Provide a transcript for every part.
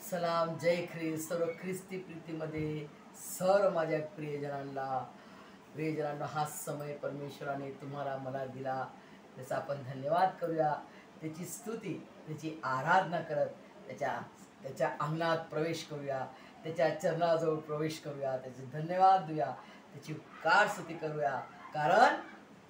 सलाम जय ख्रिस्त सर्व ख्रिस्ती प्रीतीमध्ये सर्व माझ्या प्रियजनांना हा समय परमेश्वराने तुम्हाला मला दिला त्याचा आपण धन्यवाद करूया, त्याची स्तुती त्याची आराधना करत त्याच्या अंगणात प्रवेश करूया, त्याच्या चरणाजवळ प्रवेश करूया, त्याचे धन्यवाद देऊया, त्याची उपकार स्तुती करूया. कारण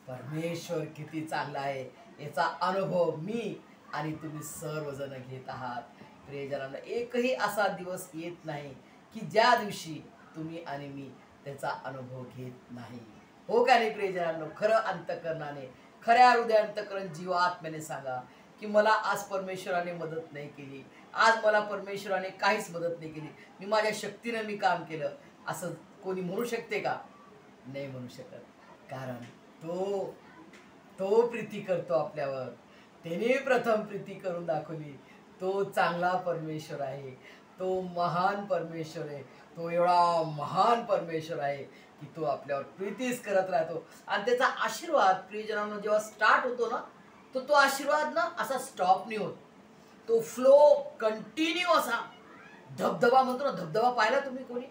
परमेश्वर किती चांगला आहे याचा अनुभव मी आणि तुम्ही सर्वजण घेत आहात. प्रियजनांना एकही असा दिवस येत नाही की ज्या दिवशी तुम्ही आणि मी त्याचा अनुभव घेत नाही. हो का नाही प्रियजनांनो? खरं अंतकरणाने, खऱ्या हृदय अंतकरण जीव आत्म्याने सांगा की मला आज परमेश्वराने मदत नाही केली, आज मला परमेश्वराने काहीच मदत नाही केली, मी माझ्या शक्तीने मी काम केलं, असं कोणी म्हणू शकते का? नाही म्हणू शकत. कारण तो प्रीती करतो आपल्यावर. त्याने प्रथम प्रीती करून दाखवली. तो चांगला परमेश्वर आहे, तो महान परमेश्वर आहे, तो एवढा महान परमेश्वर आहे की तो आपल्यावर प्रीतीच करत राहतो. आणि त्याचा आशीर्वाद प्रियजनांना जेव्हा स्टार्ट होतो ना, तो आशीर्वाद ना असा स्टॉप नाही होत, तो फ्लो कंटिन्यू असा धबधबा म्हणतो ना, धबधबा पाहिला तुम्ही कोणी?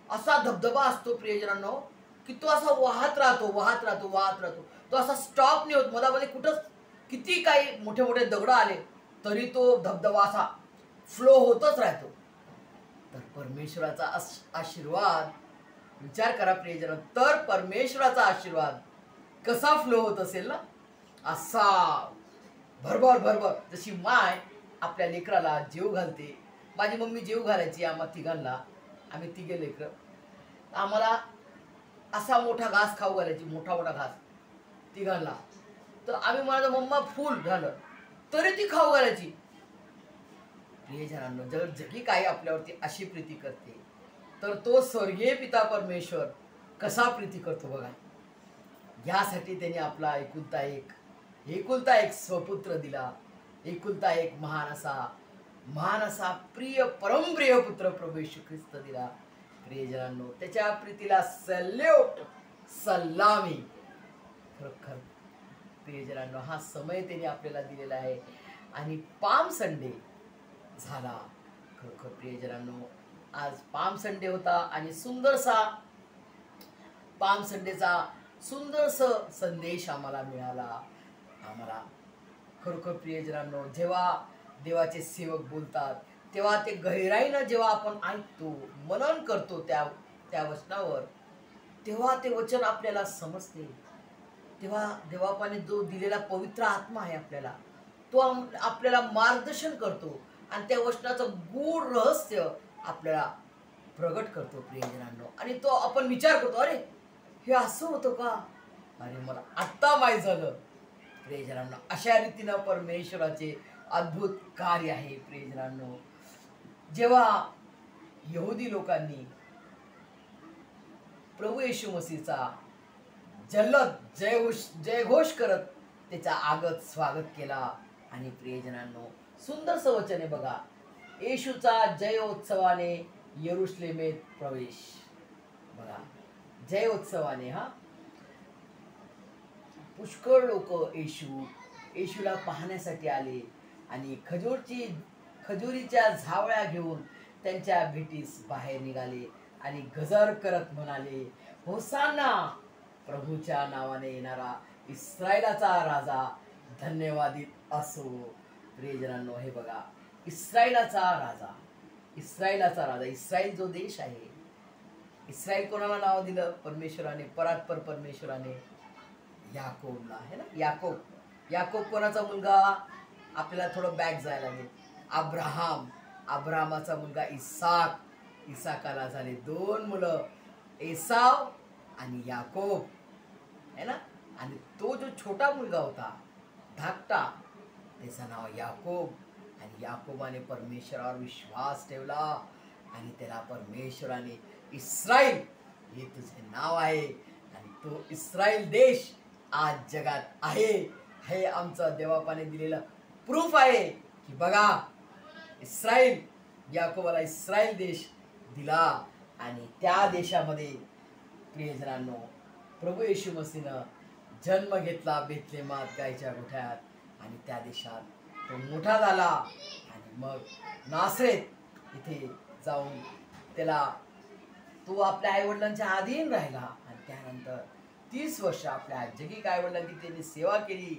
असा धबधबा असतो प्रियजनांनो की तो असा वाहत राहतो. तो असा स्टॉप नाही होत. मधामध्ये कुठंच किती काही मोठे मोठे दगड आले तरी तो धबधबा असा फ्लो होतच राहतो. तर परमेश्वराचा आशीर्वाद विचार करा प्रियजन, तर परमेश्वराचा आशीर्वाद कसा फ्लो होत असेल ना, असा भरभर जशी माय आपल्या लेकराला जेव घालते. माझी मम्मी जेव घालायची आम्हा तिघांना, आम्ही तिघे लेकर, आम्हाला असा मोठा घास खाऊ घालायची, मोठा घास तिघांना. तर आम्ही म्हणायचो मम्मा फुल झालं तरी ती खाऊ घालायची. प्रियजनांनो, जर जगी काही आपल्यावरती अशी प्रीती करते तर तो स्वर्गीय पिता परमेश्वर कसा प्रीती करतो बघा. यासाठी त्याने आपला एकुलता एक स्वपुत्र दिला, एकुलता एक महान असा प्रिय परमप्रिय पुत्र प्रभू येशू ख्रिस्त दिला. प्रियजनांनो, त्याच्या प्रीतीला सल्यूट, सलामी. खरोखर प्रियजनांनो, हा समय त्याने आपल्याला दिलेला आहे आणि पाम संडे झाला. खरोखर प्रियजनांनो, आज पाम संडे होता आणि सुंदरसा पाम संडेचा सुंदरसा संदेश आम्हाला मिळाला. खरोखर प्रियजनांनो, जेव्हा देवाचे सेवक बोलतात तेव्हा ते गहिराईनं जेव्हा आपण ऐकतो, मनन करतो त्या वचनावर, तेव्हा ते वचन आपल्याला समजते. तेव्हा देवापाने जो दिलेला पवित्र आत्मा आहे आपल्याला, तो आपल्याला मार्गदर्शन करतो आणि त्या वचनाचं गूढ रहस्य आपल्याला प्रगट करतो प्रियजनांनो. आणि तो आपण विचार करतो, अरे हे असं होतं का, अरे मला आत्ता माहीत झालं. प्रियजनांनो, अशा रीतीनं परमेश्वराचे अद्भुत कार्य आहे. प्रियजनांनो, जेव्हा यहुदी लोकांनी प्रभू येशू मसीहचा जल्लोद जयघोष करत त्याचा आगत स्वागत केला. आणि प्रियजनांनो, सुंदरसं वचन आहे बघा, येशूचा जयोत्सवाने यरुशलेमेत प्रवेश. बघा, जयोत्सवाने, हा पुष्कळ लोक येशूला पाहण्यासाठी आले आणि खजुरीच्या झावळ्या घेऊन त्यांच्या भेटीस बाहेर निघाले आणि गजर करत म्हणाले, होसाना, प्रभूच्या नावाने येणारा इस्रायलाचा राजा धन्यवादित असो. प्रियजनांनो, हे बघा, इस्रायलाचा राजा. इस्रायल जो देश आहे, इस्रायल कोणाला नाव दिलं? परमेश्वराने, परात्पर परमेश्वराने याकोबला, है ना. याकोब कोणाचा मुलगा? आपल्याला थोडं बॅक जायला लागेल. अब्राहामाचा मुलगा इसाकाला झाले 2 मुलं, एसाव आणि याकोब, है ना. आणि तो जो छोटा मुलगा होता धाकटा, त्याचं नाव याकोब. आणि याकोबाने परमेश्वरावर विश्वास ठेवला आणि त्याला परमेश्वराने इस्रायल हे तुझे नाव आहे आणि तो इस्रायल देश आज जगात आहे. हे आमचं देवापाने दिलेलं प्रूफ आहे की बघा, याकोबाला इस्रायल देश दिला आणि त्या देशामध्ये प्रियजनांनो प्रभू येशू मसीहनं जन्म घेतला बेथलेहमात गायच्या गोठ्यात. आणि त्या देशात तो मोठा झाला आणि मग नासरेत इथे जाऊन त्याला तो आपल्या आईवडिलांच्या अधीन राहिला आणि त्यानंतर 30 वर्ष आपल्या जगिक आईवडिलांची त्यांनी सेवा केली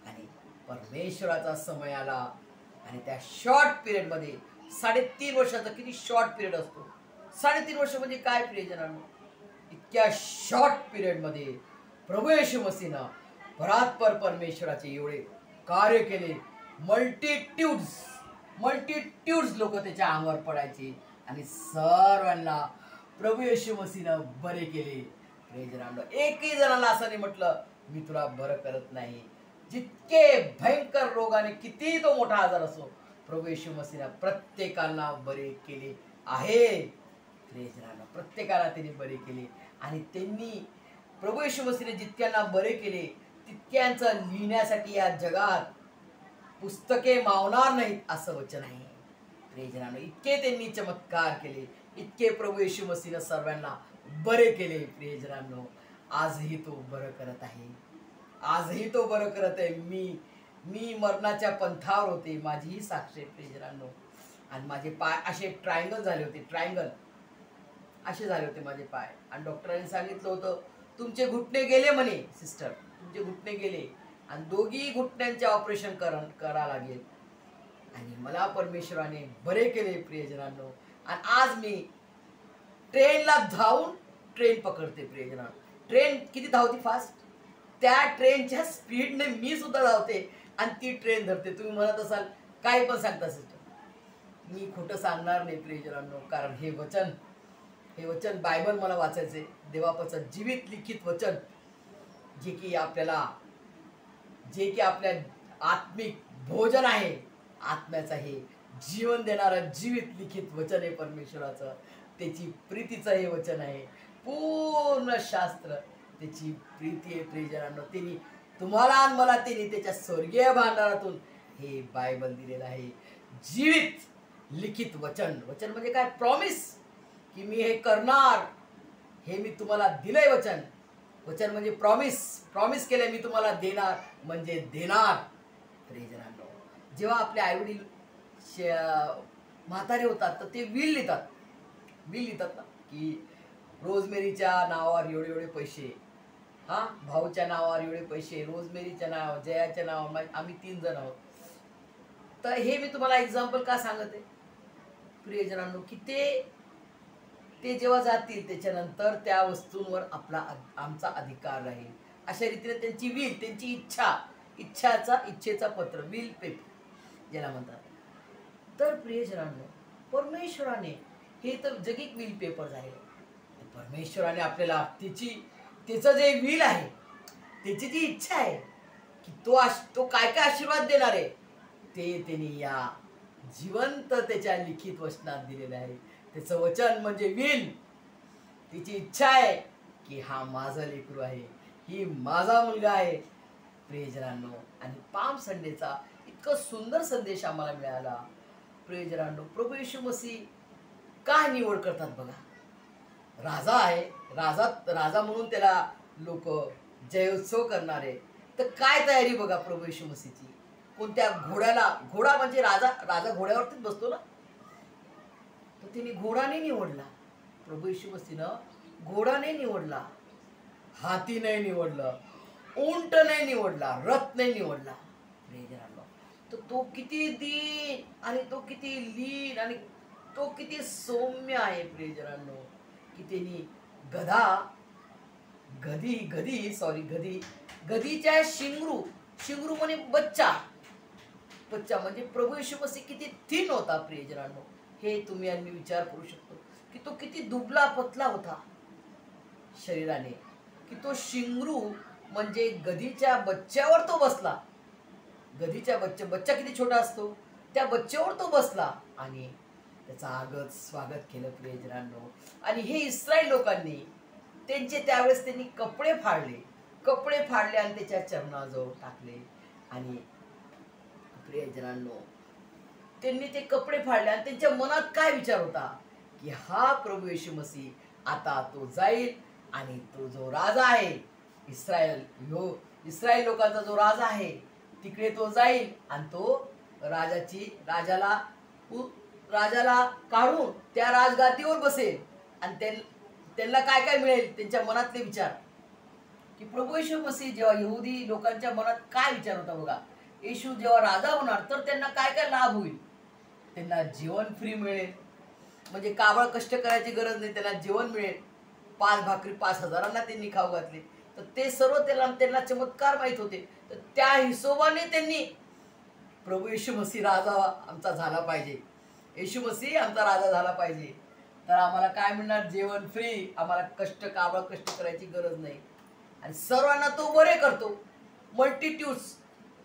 आणि परमेश्वराचा समय आला आणि त्या शॉर्ट पिरियडमध्ये 3.5 वर्षाचा किती शॉर्ट पिरियड असतो, 3.5 वर्ष म्हणजे काय प्रियजनांनो, इतक्या शॉर्ट पिरियडमध्ये प्रभू येशू मसीहनं परात्पर परमेश्वराचे एवढे कार्य केले. मल्टिट्यूड्स लोक त्याच्या अंगावर पडायचे आणि सर्वांना प्रभू येशू मसीहनं बरे केले. प्रेजरांनो, एकही जणाला असं नाही म्हटलं मी तुला बरं करत नाही. जितके भयंकर रोगाने किती तो मोठा आजार असो, प्रभू येशू मसीहनं प्रत्येकाला बरे केले आहे. प्रेजरांनो, प्रत्येकाला त्यांनी बरे केले आणि त्यांनी प्रभू येशू मसीहने जितक्यांना बरे केले तितक्यांचं लिहिण्यासाठी या जगात पुस्तके मावणार नाहीत असं वचन आहे. प्रेजरांनो, इतके त्यांनी चमत्कार केले, इतके प्रभू येशू मसीहने सर्वांना बरे केले. प्रेजरांनो, आजही तो बरं करत आहे, आजही तो बरं करत आहे. मी मरणाच्या पंथावर होते, माझीही साक्ष आहे. प्रेजरांनो, आणि माझे पाय असे ट्रायंगल झाले होते, ट्रायंगल असे झाले होते माझे पाय आणि डॉक्टरांनी सांगितलं होतं तुमचे घुटणे गेले म्हणे, सिस्टर तुमचे घुटणे गेले आणि दोघी घुटण्यांचे ऑपरेशन करा लागेल. आणि मला परमेश्वराने बरे केले. प्रियजनांनो, आणि आज मी ट्रेनला धावून ट्रेन पकडते. प्रियजनांनो, ट्रेन किती धावते फास्ट, त्या ट्रेनच्या स्पीडने मी सुद्धा धावते आणि ती ट्रेन धरते. तुम्ही म्हणत असाल काही पण सांगता सिस्टर, मी खोटं सांगणार नाही. प्रियजनांनो, कारण हे वचन बायबल मला वाचायचे, देवाचं जीवित लिखित वचन, जे की आपल्या आत्मिक भोजन आहे, आत्म्याचं हे जीवन देणारं जीवित लिखित वचन आहे परमेश्वराचं. त्याची प्रीतीचं हे वचन आहे, पूर्ण शास्त्र त्याची प्रीती आहे. प्रियजनांनो, त्यांनी तुम्हाला आणि मला त्यांनी त्याच्या स्वर्गीय भांडारातून हे बायबल दिलेलं आहे, जीवित लिखित वचन. वचन म्हणजे काय, प्रॉमिस, की मी हे करणार, हे मी तुम्हाला दिलंय वचन. वचन म्हणजे प्रॉमिस केलंय मी तुम्हाला देणार, म्हणजे देणार. प्रियजनांनो, जेव्हा आपले आईवडील म्हातारे होतात तर ते विल लिहितात ना, की रोजमेरीच्या नावावर एवढे पैसे, भाऊच्या नावावर एवढे पैसे, रोजमेरीच्या नावावर, जयाच्या नावावर, आम्ही 3 जण आहोत. तर हे मी तुम्हाला एक्झाम्पल का सांगत आहे प्रियजनांनो, की ते जेव्हा जातील त्याच्यानंतर त्या वस्तूंवर आमचा अधिकार राहील. अशा रीतीने त्यांची विल, त्यांची इच्छेचा पत्र, विल पेपर ज्याला म्हणतात. तर प्रियजनांनो, परमेश्वराने हे तर जगिक विल पेपर आहे. परमेश्वराने आपल्याला त्याचं जे विल आहे, त्याची जी इच्छा आहे की तो काय आशीर्वाद देणार आहे, ते त्यांनी या जिवंत त्याच्या लिखित वचनात दिलेलं आहे. त्याचं वचन म्हणजे विल. तिची इच्छा आहे की हा माझा लेकरू आहे, ही माझा मुलगा आहे. प्रियजनांनो, आणि पाम संडेचा इतका सुंदर संदेश आम्हाला मिळाला. प्रियजनांनो, प्रभू येशू मसीह काय निवड करतात बघा. राजा आहे, राजा म्हणून त्याला लोक जयोत्सव करणारे. तर काय तयारी बघा प्रभू येशू मसीहची. कोणत्या घोडा म्हणजे राजा घोड्यावरतीच बसतो ना, तर तिने घोडाने निवडला. प्रभू येशू मसीहनं घोडाने निवडला, हाती नाही निवडलं, उंट नाही निवडला, रथ नाही निवडला. तर तो किती दीन आणि तो किती लीन आणि तो किती सौम्य आहे. प्रियजनांनो, की त्यांनी गधीच्या शिंगरू म्हणजे बच्चा म्हणजे प्रभू येशू मसीह किती थिन होता. प्रियजनांनो, हे तुम्ही आणि मी विचार करू शकतो की तो किती दुबला पतला होता शरीराने, की तो शिंगरू म्हणजे गधीच्या बच्च्यावर तो बसला. गधीच्या बच्चा किती छोटा असतो, त्या बच्च्यावर तो बसला आणि त्याचं स्वागत केलं. प्रियजनांनो, आणि हे इस्रायल लोकांनी त्यावेळेस त्यांनी कपडे फाडले आणि त्याच्या चरणाजवळ टाकले. आणि प्रियजनांनो, त्यांनी ते कपडे फाडले आणि त्यांच्या मनात काय विचार होता की हा प्रभू येशू मसीह आता तो जाईल आणि तो जो राजा आहे, इस्रायल लोकांचा जो राजा आहे, तिकडे तो जाईल आणि तो राजाला राजाला काढून त्या राजगादीवर बसेल आणि त्यांना काय काय मिळेल, त्यांच्या मनातले विचार, की प्रभू येशू मसीह जेव्हा यहुदी लोकांच्या मनात काय विचार होता बघा, येशू जेव्हा राजा होणार तर त्यांना काय काय लाभ होईल. त्यांना जेवण फ्री मिळेल, म्हणजे काबळ कष्ट करायची गरज नाही, त्यांना जेवण मिळेल. 5 भाकरी 5,000 त्यांनी खाऊ घातले. तर ते सर्व त्यांना चमत्कार माहीत होते. तर त्या हिशोबाने त्यांनी प्रभू येशू मसीह राजा आमचा झाला पाहिजे, येशू मसीह आमचा राजा झाला पाहिजे, तर आम्हाला काय मिळणार, जेवण फ्री, आम्हाला काबळ कष्ट करायची गरज नाही. आणि सर्वांना तो बरे करतो. मल्टिट्यूड्स,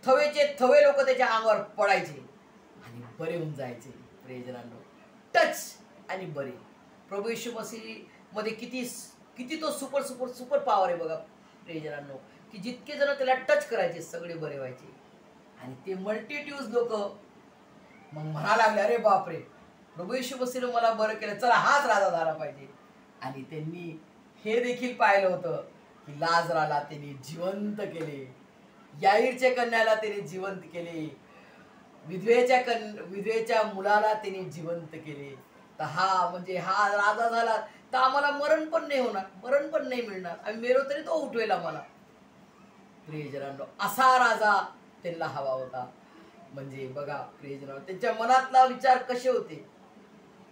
थवेचे थवे लोक त्याच्या अंगावर पडायचे आणि बरे होऊन जायचे. प्रेजरांनो, टच आणि बरे. प्रभू येशू मसीह मध्ये किती तो सुपर सुपर सुपर पॉवर आहे बघा प्रेजरांनो, की जितके जण त्याला टच करायचे सगळे बरे व्हायचे. आणि ते मल्टिट्यूड्स लोक मग म्हणा लागले, अरे बापरे, प्रभू येशू मसीहने मला बरं केलं, चला हाच राजा झाला पाहिजे. आणि त्यांनी हे देखील पाहिलं होतं की लाजराला त्यांनी जिवंत केले, याईरच्या कन्याला त्यांनी जिवंत केले, विधवेच्या मुलाला त्यांनी जिवंत केले. तर म्हणजे हा राजा झाला तर आम्हाला मरण पण नाही होणार, मरण पण नाही मिळणार, आम्ही मेलो तरी तो उठवेल आम्हाला. प्रियजनांनो, असा राजा त्यांना हवा होता. म्हणजे बघा प्रियजनांनो, त्यांच्या मनातला विचार कसे होते.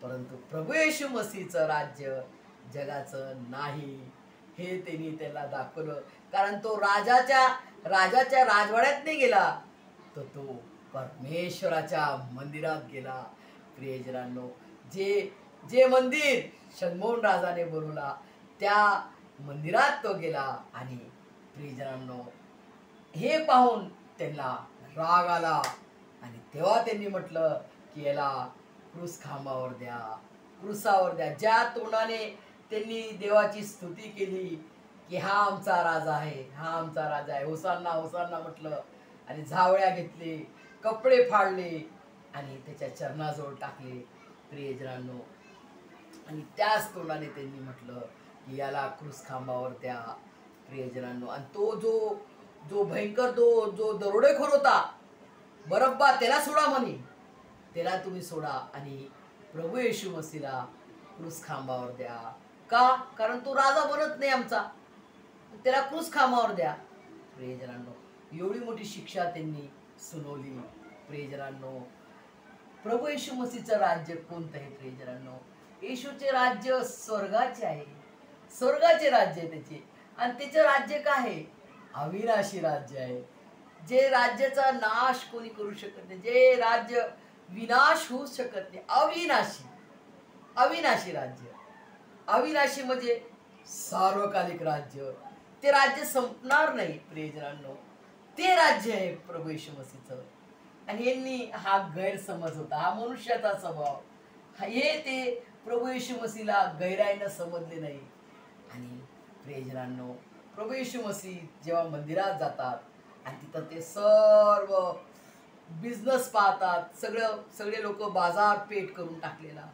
परंतु प्रभू येशू मसीहचं राज्य जगाचं नाही हे त्यांनी त्याला दाखवलं. कारण तो राजाच्या राजवाड्यात नाही गेला, तर तो परमेश्वराच्या मंदिरात गेला. प्रियजनांनो, जे मंदिर शलमोन राजाने बनवला त्या मंदिरात तो गेला. आणि प्रियजनांनो, हे पाहून त्यांना राग आला आणि तेव्हा त्यांनी म्हटलं की याला क्रूस खांबावर द्या, क्रूसावर द्या. ज्या तोंडाने त्यांनी देवाची स्तुती केली की हा आमचा राजा आहे, हा आमचा राजा आहे, होसान्ना होसान्ना म्हटलं आणि झावळ्या घेतले, कपडे फाडले आणि त्याच्या चरणाजवळ टाकले. प्रियजनांनो, आणि त्याच तोंडाने त्यांनी म्हटलं की याला क्रूस खांबावर द्या. प्रियजनांनो, आणि तो जो भयंकर जो दरोडेखोर होता बरब्बा, त्याला सोडा म्हणे, त्याला तुम्ही सोडा आणि प्रभू येशू मसीहला क्रूस खांबावर द्या. का? कारण तो राजा बनत नाही आमचा, त्याला क्रूस खांबावर द्या. प्रियजनांनो, एवढी मोठी शिक्षा त्यांनी सुनावली. प्रियजनांनो, प्रभू येशू मसीहचं राज्य कोणतं आहे? प्रियजनांनो, येशूचे राज्य स्वर्गाचे आहे, स्वर्गाचे राज्य आहे त्याचे. आणि त्याचं राज्य काय आहे? अविनाशी राज्य आहे. जे राज्याचा नाश कोणी करू शकत नाही, जे राज्य विनाश होऊ शकत नाही, अविनाशी, अविनाशी राज्य. अविनाशी म्हणजे सार्वकालिक राज्य, ते राज्य संपणार नाही. प्रियजनांनो, ते राज्य आहे प्रभू येशू मसीहचं. आणि यांनी हा गैरसमज होता, हा मनुष्याचा स्वभाव, हे ते प्रभू येशू मसीहला गैराईनं समजले नाही. आणि प्रियजनांनो, प्रभू येशू मसीह जेव्हा मंदिरात जातात आणि तिथं ते सर्व बिझनेस पाहतात, सगळे लोक बाजार पेठ करून टाकलेला.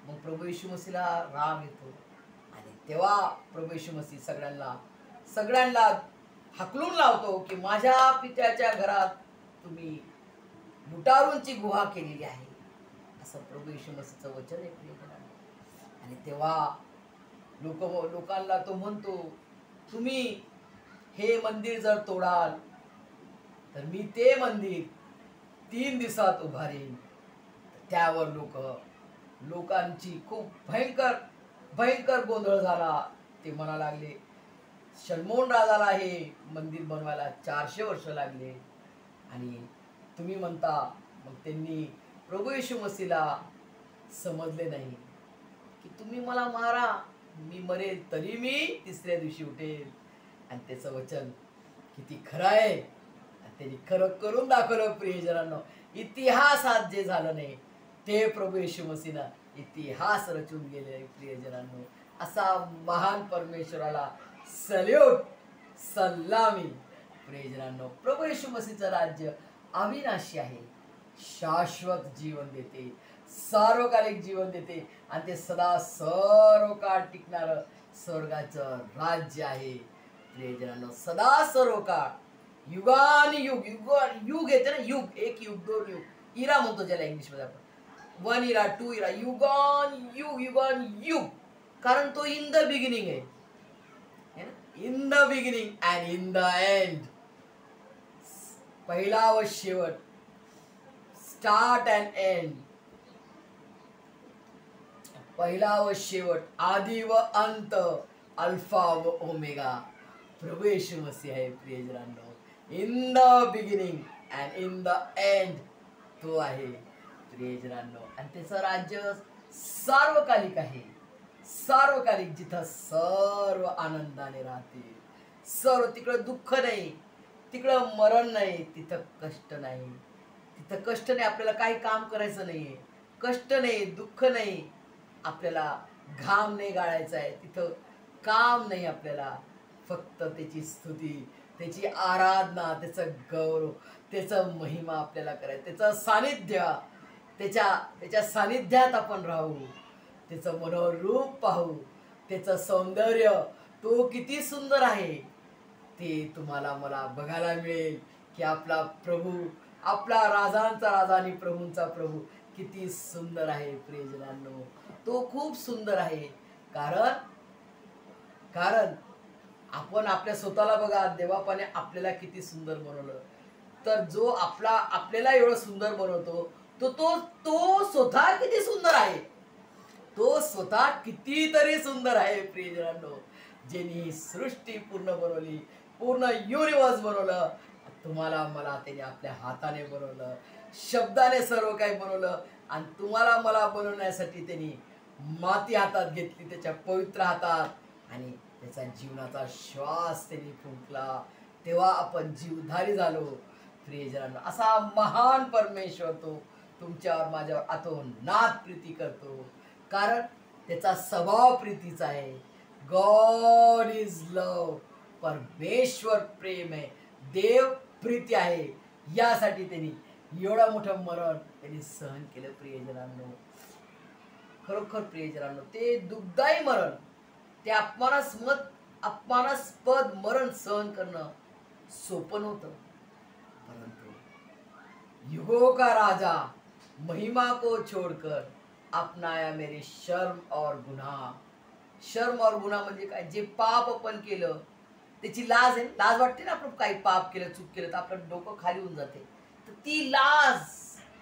मग प्रभू येशू मसीहला राग येतो आणि तेव्हा प्रभू येशू मसीह सगळ्यांना हाकलून लावतो की माझ्या पित्याच्या घरात तुम्ही लुटारूंची गुहा केलेली आहे, असं प्रभू येशू मसीहचं वचन आहे. आणि तेव्हा लोकांना तो म्हणतो, तुम्ही हे मंदिर जर तोडाल तर मी ते मंदिर 3 दिवसात उभारेन. त्यावर लोकांची खूप भयंकर गोंधळ झाला. ते म्हणा लागले, शलमोन राजाला हे मंदिर बनवायला 400 वर्ष लागले आणि तुम्ही म्हणता. मग त्यांनी प्रभू येशू मसीहला समजले नाही की तुम्ही मला मारा, मी मरेल तरी मी 3ऱ्या दिवशी उठेल. आणि त्याचं वचन किती खरं आहे, त्यांनी खरं करून दाखवलं. प्रियजनांनो, इतिहासात जे झालं नाही ते प्रभू येशू मसीहनं इतिहास रचून गेले. प्रियजनांनो, असा महान परमेश्वराला सल्यूट, सलामी. प्रियजनांनो, प्रभू येशू मसीहचं राज्य अविनाशी आहे, शाश्वत जीवन देते, सार्वकालिक जीवन देते आणि ते सदा सर्व काळ टिकणारं स्वर्गाचं राज्य आहे. प्रियजनांनो, सदा सर्व काळ, युगानुयुग, युग येते ना, युग, एक युग, 2 युग, इरा म्हणतो ज्याला इंग्लिशमध्ये आपण, वन इरा, टू इरा, युगान युग, कारण तो इन द बिगिनिंग आहे ना, in the beginning and in the end, पहिला व शेवट, स्टार्ट अँड एंड, पहिला व शेवट, आदि व अंत, अल्फा व ओमेगा, प्रभू येशू मसीह आहे प्रियजनांनो. In the beginning and in the end तो आहे प्रियजनांनो. आणि त्याचं राज्य सार्वकालिक आहे, सार्वकालिक, जिथं सर्व आनंदाने राहते, सर्व, तिकडं दुःख नाही, तिकडं मरण नाही, तिथं कष्ट नाही, तिथं कष्ट नाही, आपल्याला काही काम करायचं नाहीये, कष्ट नाही, दुःख नाही, आपल्याला घाम नाही गाळायचा आहे, तिथं काम नाही आपल्याला, फक्त त्याची स्तुती, त्याची आराधना, त्याचं गौरव, त्याचं महिमा आपल्याला करायचं, त्याचं सानिध्य, त्याच्या सानिध्यात आपण राहू, त्याचं मनोहर रूप पाहू, त्याचं सौंदर्य, तो किती सुंदर आहे ते तुम्हाला मला बघायला मिळेल की आपला प्रभू, आपला राजांचा राजा आणि प्रभूंचा प्रभू किती सुंदर आहे प्रियजनांनो. तो खूप सुंदर आहे, कारण आपण आपल्या स्वतःला बघा, देवापाने आपल्याला किती सुंदर बनवलं, तर जो आपल्याला एवढं सुंदर बनवतो तो स्वतः किती सुंदर आहे, तो स्वतः कितीतरी सुंदर आहे प्रियजनांनो. ज्यांनी ही सृष्टी पूर्ण बनवली, पूर्ण युनिवर्स बनवलं, तुम्हाला मला त्याने आपल्या हाताने बनवलं, शब्दाने सर्व काही बनवलं, आणि तुम्हाला मला बनवण्यासाठी त्यांनी माती हातात घेतली, त्याच्या पवित्र हातात, आणि त्याचा जीवनाचा श्वास त्यांनी फुंकला, तेव्हा आपण जीवधारी झालो प्रियजनांनो. असा महान परमेश्वर तो तुमच्यावर माझ्यावर अतोनात प्रीती करतो, कारण त्याचा स्वभाव प्रीतीचा आहे. गॉड इज लव, परमेश्वर प्रेम आहे, देव प्रीती आहे, यासाठी त्यांनी एवढं मोठं मरण त्यांनी सहन केलं प्रियजनांनो. खरोखर प्रियजनांनो, ते दुःखदायी मरण, ते अपमानास्पद मरण सहन करणं सोपं नव्हतं, परंतु युगों का राजा महिमा को छोड़कर अपनाया मेरे शर्म और गुनाह. शर्म और गुन्हा म्हणजे काय, जे पाप आपण केलं त्याची लाज आहे, लाज वाटते ना, आपण काही पाप केलं, चूक केलं तर आपलं डोकं खाली होऊन जाते, तर ती लाज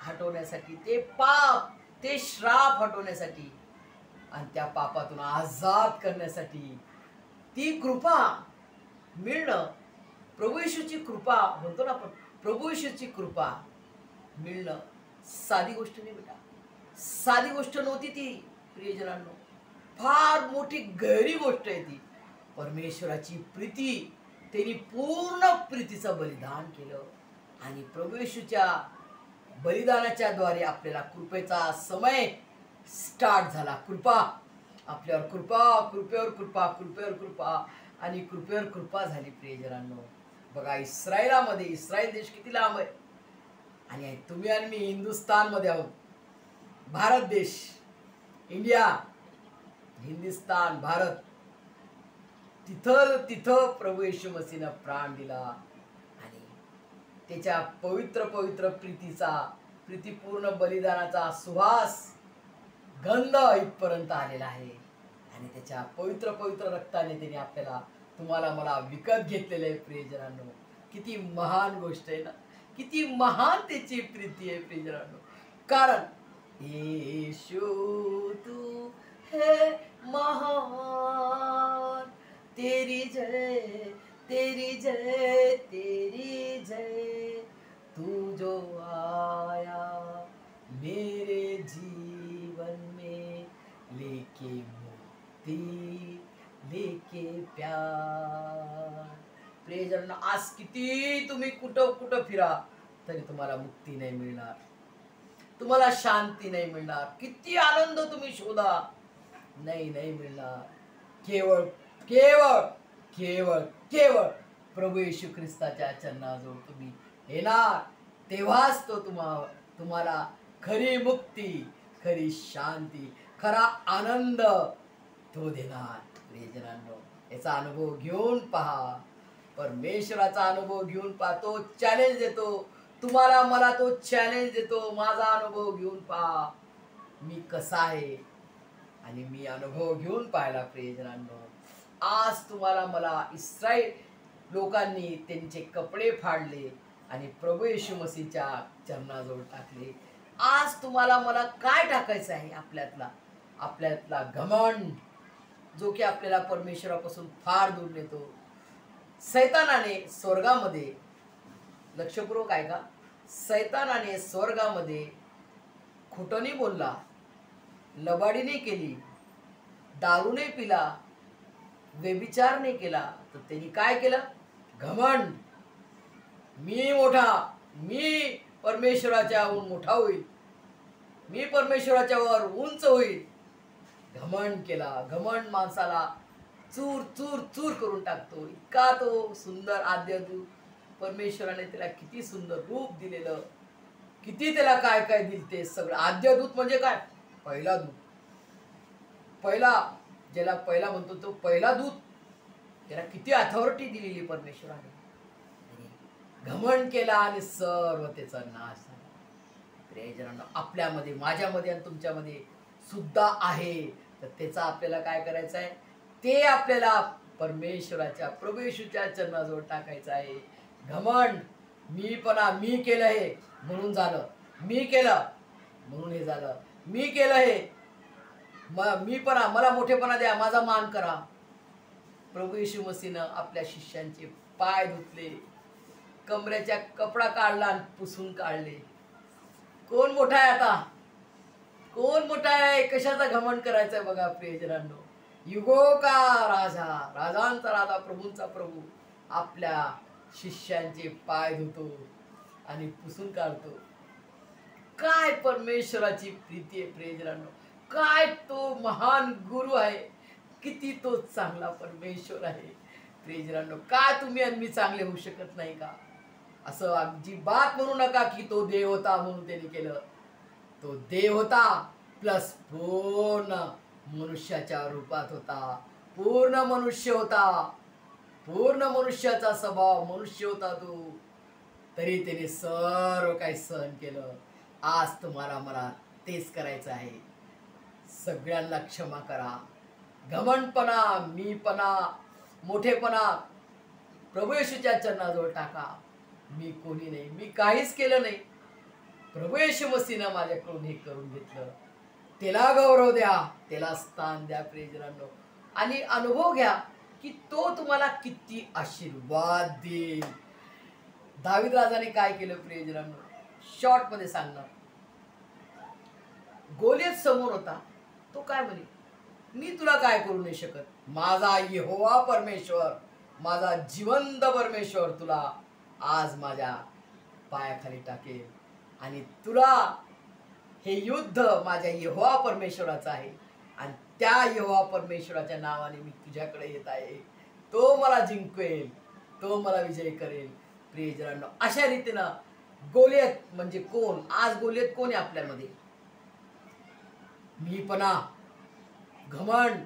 हटवण्यासाठी, ते पाप, ते श्राप हटवण्यासाठी आणि त्या पापातून आजाद करण्यासाठी, ती कृपा मिळणं, प्रभू येशूची कृपा म्हणतो ना आपण, प्रभू येशूची कृपा मिळणं साधी गोष्ट नाही बेटा, साधी गोष्ट नव्हती ती प्रियजनांनो, फार मोठी गहरी गोष्ट आहे ती. परमेश्वराची प्रीती, त्यांनी पूर्ण प्रीतीचं बलिदान केलं, आणि प्रभू येशूच्या बलिदानाच्या द्वारे आपल्याला कृपेचा समय स्टार्ट झाला. कृपा आपल्यावर, कृपा, कृपेवर कृपा, कृपेवर कृपा, आणि कृपेवर कृपा झाली प्रियजनांनो. बघा, इस्रायलामध्ये, इस्रायल देश किती लांब आहे, आणि तुम्ही आणि मी हिंदुस्थानमध्ये आहोत, भारत देश, इंडिया, हिंदुस्थान, भारत, तिथं प्रभू येशू मसीहनं प्राण दिला, आणि त्याच्या पवित्र पवित्र प्रीतीपूर्ण बलिदानाचा सुवास, गंध इथपर्यंत आलेला आहे, आणि त्याच्या पवित्र पवित्र रक्ताने त्याने आपल्याला, तुम्हाला मला विकत घेतलेलं आहे प्रियजनांनो. किती महान गोष्ट आहे ना, किती महान त्याची प्रीती आहे प्रियजनांनो. कारण येशू तू है महान, तेरी जय, तेरी जय, तेरी जय, तू जो आया मेरे जीवन में, लेके मुक्ति, लेके प्यार. प्रियजनांनो, आज किती तुम्ही कुठं फिरा तरी तुम्हाला मुक्ती नाही मिळणार, तुम्हाला शांती नाही मिळणार, किती आनंद तुम्ही शोधा, नाही मिळणार. केवळ केवळ केवळ केवळ प्रभू येशू ख्रिस्ताच्या चरणाजवळ तुम्ही येणार, तेव्हाच तो तुम्हाला खरी मुक्ती, खरी शांती, खरा आनंद तो देणार. प्रियजनांनो, याचा अनुभव घेऊन पहा, परमेश्वराचा अनुभव घेऊन पहा. तो चॅलेंज देतो तुम्हाला, मला तो चॅलेंज देतो, माझा अनुभव घेऊन पहा. मी कसा आहे आणि मी अनुभव घेऊन पाहिला प्रियजनांनो. आज तुम्हाला मला इस्रायल लोकांनी त्यांचे कपडे फाडले आणि प्रभू येशू मसीहच्या चरणाजवळ टाकले. आज तुम्हाला मला काय टाकायचं आहे? आपल्यातला घमंड, जो की आपल्याला परमेश्वरापासून फार दूर नेतो. सैतानाने स्वर्गामध्ये, लक्षपूर्वक ऐका, सैतानाने स्वर्गामध्ये खोटं नाही बोलला, लबाडी नाही केली, दारू नाही पिला, व्यभिचार नाही केला, तर त्यांनी काय केलं? घमंड, मी मोठा, मी परमेश्वराच्याहून मोठा होईल, मी परमेश्वराच्या वर उंच होईल, घमंड केला. घमंड माणसाला चूर चूर चूर करून टाकतो. इतका तो सुंदर आद्यदूत, परमेश्वराने त्याला किती सुंदर रूप दिलेलं, किती त्याला काय काय दिलं ते सगळं. आद्यदूत म्हणजे काय? पहिला दूत, पहिला, ज्याला पहिला म्हणतो तो पहिला दूत, त्याला किती अथॉरिटी दिलेली परमेश्वराने. घमंड केला आणि सर्व त्याचा नाश झाला. प्रियजनांनो, आपल्यामध्ये, माझ्यामध्ये आणि तुमच्यामध्ये सुद्धा आहे. तर त्याचा आपल्याला काय करायचं आहे? ते आपल्याला परमेश्वराच्या, प्रभू येशूच्या चरणाजवळ टाकायचं आहे. घमंड, मीपणा, मी केलं हे म्हणून झालं, मी केलं म्हणून हे झालं, मी केलं हे, मीपणा, मला मोठेपणा द्या, माझा मान करा. प्रभू येशू मसीहनं आपल्या शिष्यांचे पाय धुतले, कमरेच्या कपडा काढला आणि पुसून काढले. कोण मोठा आहे आता? कोण मोठा आहे? कशाचा घमंड करायचा आहे? बघा प्रियजनांनो, युगो का राजा, राजांचा राजा, प्रभूंचा प्रभू आपल्या शिष्यांचे पाय धुतो आणि पुसून काढतो. काय परमेश्वराची प्रीती आहे प्रियजनांनो, काय तो महान गुरु आहे, किती तो चांगला परमेश्वर आहे प्रियजनांनो. काय तुम्ही आणि मी चांगले होऊ शकत नाही का? असं अजिबात म्हणू नका की तो देव होता म्हणून त्यांनी केलं. तो देव होता प्लस पूर्ण मनुष्याच्या रूपात होता, पूर्ण मनुष्य होता, पूर्ण मनुष्याचा स्वभाव, मनुष्य होता तो, तरी त्याने सर्व काही सहन केलं. आज तुम्हाला मला तेच करायचं आहे. सगळ्यांना क्षमा करा. घमंडपणा, मीपणा, मोठेपणा प्रभू येशूच्या चरणाजवळ टाका. मी कोणी नाही, मी काहीच केलं नाही, प्रभू येशू मसीहनं माझ्याकडून हे करून घेतलं. त्याला गौरव द्या, त्याला स्थान द्या प्रियजनांनो, आणि अनुभव घ्या की तो तुम्हाला किती आशीर्वाद देईल. दावीद राजाने काय केलं प्रियजनांनो, शॉर्ट मध्ये सांगणार. गोलियत समोर होता, तो काय म्हणे, मी तुला काय करू नाही शकत, माझा यहोवा परमेश्वर, माझा जिवंत परमेश्वर तुला आज माझ्या पायाखाली टाकेल आणि तुला हे युद्ध माझ्या यहोवा परमेश्वराचं आहे आणि त्या यहोवा परमेश्वराच्या नावाने मी तुझ्याकडे येत आहे. तो मला जिंकवेल, तो मला विजय करेल. प्रियजनांनो, अशा रीतीनं गोलियत म्हणजे कोण? आज गोलियत कोण आहे आपल्यामध्ये? मीपणा, घमंड,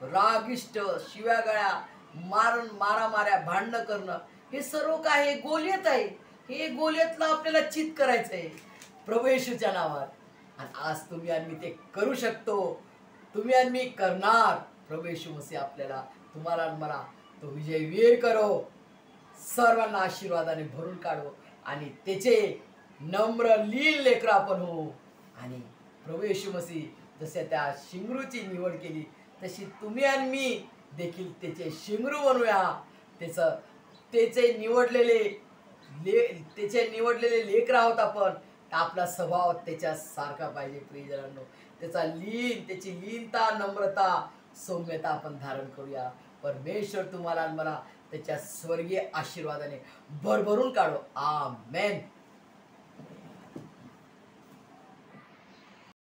रागिष्ट, शिव्यागाळ्या, मारामाऱ्या, भांडणं करणं, हे सर्व काय? हे गोलियत आहे. हे गोलियतला आपल्याला चित करायचं आहे प्रभू येशूच्या नावात. आणि आज तुम्ही आणि मी ते करू शकतो, तुम्ही आणि मी करणार. प्रभू येशू मसीह आपल्याला, तुम्हाला आणि मला तो विजय वीर करो, सर्वांना आशीर्वादाने भरून काढो आणि त्याचे नम्र लीन लेकरं आपण होऊ. आणि प्रभू येशू मसीह जसे त्या शिंगरूची निवड केली तशी तुम्ही आणि मी देखील त्याचे शिंगरू बनूया. त्याचे निवडलेले लेकरं आहोत आपण. आपला स्वभाव त्याच्या सारखा पाहिजे प्रियजनांनो. त्याची लीनता, नम्रता, सौम्यता आपण धारण करूया. परमेश्वर तुम्हाला आणि मला त्याच्या स्वर्गीय आशीर्वादाने भरभरून काढो. आमेन.